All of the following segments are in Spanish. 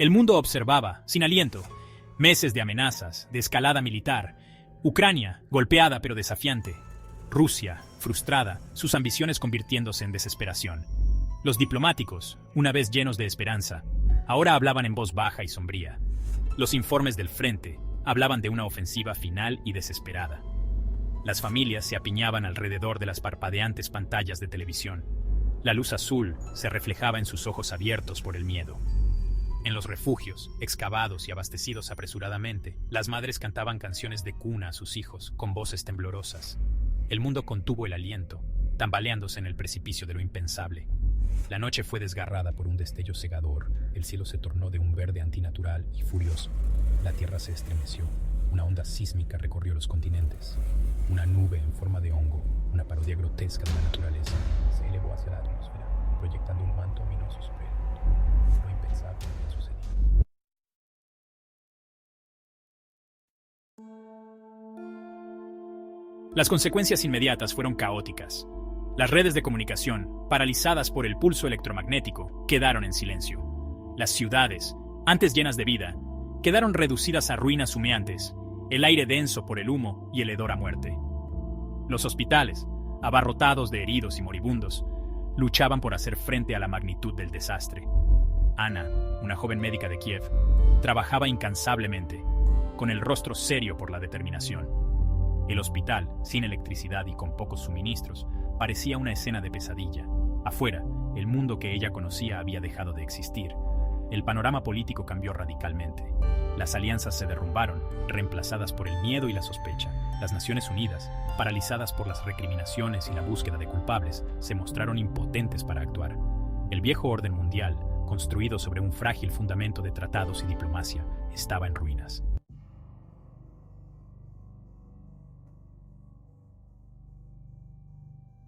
El mundo observaba, sin aliento, meses de amenazas, de escalada militar. Ucrania, golpeada pero desafiante. Rusia, frustrada, sus ambiciones convirtiéndose en desesperación. Los diplomáticos, una vez llenos de esperanza, ahora hablaban en voz baja y sombría. Los informes del frente hablaban de una ofensiva final y desesperada. Las familias se apiñaban alrededor de las parpadeantes pantallas de televisión. La luz azul se reflejaba en sus ojos abiertos por el miedo. En los refugios, excavados y abastecidos apresuradamente, las madres cantaban canciones de cuna a sus hijos con voces temblorosas. El mundo contuvo el aliento, tambaleándose en el precipicio de lo impensable. La noche fue desgarrada por un destello cegador. El cielo se tornó de un verde antinatural y furioso. La tierra se estremeció. Una onda sísmica recorrió los continentes. Una nube en forma de hongo, una parodia grotesca de la naturaleza, se elevó hacia la atmósfera, proyectando un manto ominoso sobre el mundo. Lo impensable había sucedido. Las consecuencias inmediatas fueron caóticas. Las redes de comunicación, paralizadas por el pulso electromagnético, quedaron en silencio. Las ciudades, antes llenas de vida, quedaron reducidas a ruinas humeantes, el aire denso por el humo y el hedor a muerte. Los hospitales, abarrotados de heridos y moribundos, luchaban por hacer frente a la magnitud del desastre. Ana, una joven médica de Kiev, trabajaba incansablemente, con el rostro serio por la determinación. El hospital, sin electricidad y con pocos suministros, parecía una escena de pesadilla. Afuera, el mundo que ella conocía había dejado de existir. El panorama político cambió radicalmente. Las alianzas se derrumbaron, reemplazadas por el miedo y la sospecha. Las Naciones Unidas, paralizadas por las recriminaciones y la búsqueda de culpables, se mostraron impotentes para actuar. El viejo orden mundial, construido sobre un frágil fundamento de tratados y diplomacia, estaba en ruinas.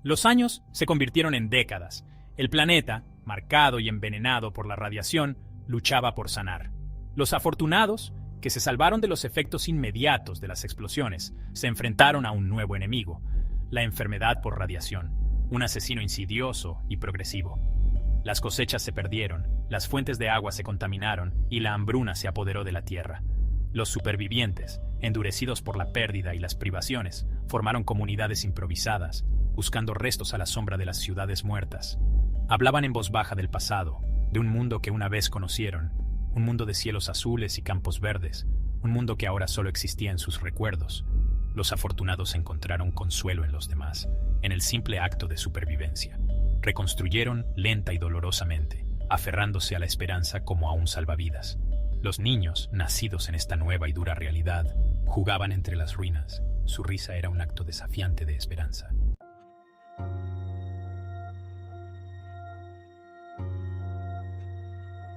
Los años se convirtieron en décadas. El planeta, marcado y envenenado por la radiación, luchaba por sanar. Los afortunados, que se salvaron de los efectos inmediatos de las explosiones, se enfrentaron a un nuevo enemigo, la enfermedad por radiación, un asesino insidioso y progresivo. Las cosechas se perdieron, las fuentes de agua se contaminaron y la hambruna se apoderó de la tierra. Los supervivientes, endurecidos por la pérdida y las privaciones, formaron comunidades improvisadas, buscando restos a la sombra de las ciudades muertas. Hablaban en voz baja del pasado, de un mundo que una vez conocieron, un mundo de cielos azules y campos verdes, un mundo que ahora solo existía en sus recuerdos. Los afortunados encontraron consuelo en los demás, en el simple acto de supervivencia. Reconstruyeron lenta y dolorosamente, aferrándose a la esperanza como a un salvavidas. Los niños, nacidos en esta nueva y dura realidad, jugaban entre las ruinas. Su risa era un acto desafiante de esperanza.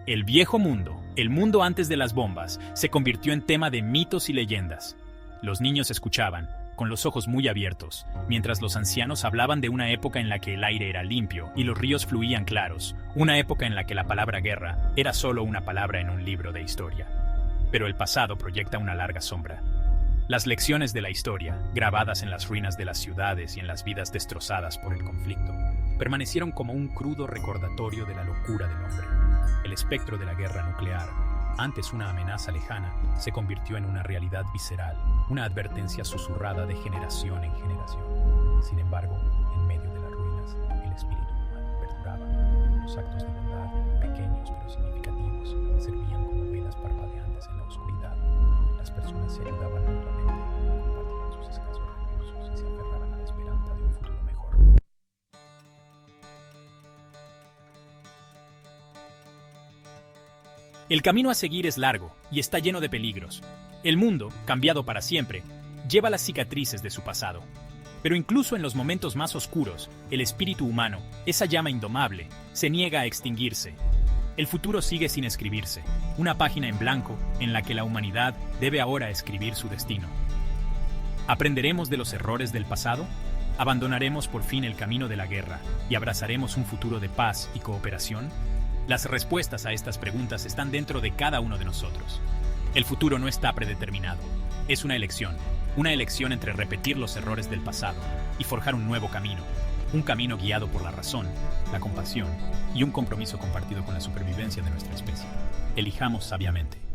El viejo mundo, el mundo antes de las bombas, se convirtió en tema de mitos y leyendas. Los niños escuchaban, con los ojos muy abiertos, mientras los ancianos hablaban de una época en la que el aire era limpio y los ríos fluían claros, una época en la que la palabra guerra era solo una palabra en un libro de historia. Pero el pasado proyecta una larga sombra. Las lecciones de la historia, grabadas en las ruinas de las ciudades y en las vidas destrozadas por el conflicto, permanecieron como un crudo recordatorio de la locura del hombre. El espectro de la guerra nuclear, antes una amenaza lejana, se convirtió en una realidad visceral, una advertencia susurrada de generación en generación. Sin embargo, en medio de las ruinas, el espíritu humano perduraba. Los actos de bondad, pequeños pero significativos, servían como velas parpadeantes en la oscuridad. Las personas se ayudaban mutuamente, compartían sus escasos recursos y se aferraban a la esperanza de un futuro mejor. El camino a seguir es largo y está lleno de peligros. El mundo, cambiado para siempre, lleva las cicatrices de su pasado. Pero incluso en los momentos más oscuros, el espíritu humano, esa llama indomable, se niega a extinguirse. El futuro sigue sin escribirse, una página en blanco en la que la humanidad debe ahora escribir su destino. ¿Aprenderemos de los errores del pasado? ¿Abandonaremos por fin el camino de la guerra y abrazaremos un futuro de paz y cooperación? Las respuestas a estas preguntas están dentro de cada uno de nosotros. El futuro no está predeterminado. Es una elección entre repetir los errores del pasado y forjar un nuevo camino, un camino guiado por la razón, la compasión y un compromiso compartido con la supervivencia de nuestra especie. Elijamos sabiamente.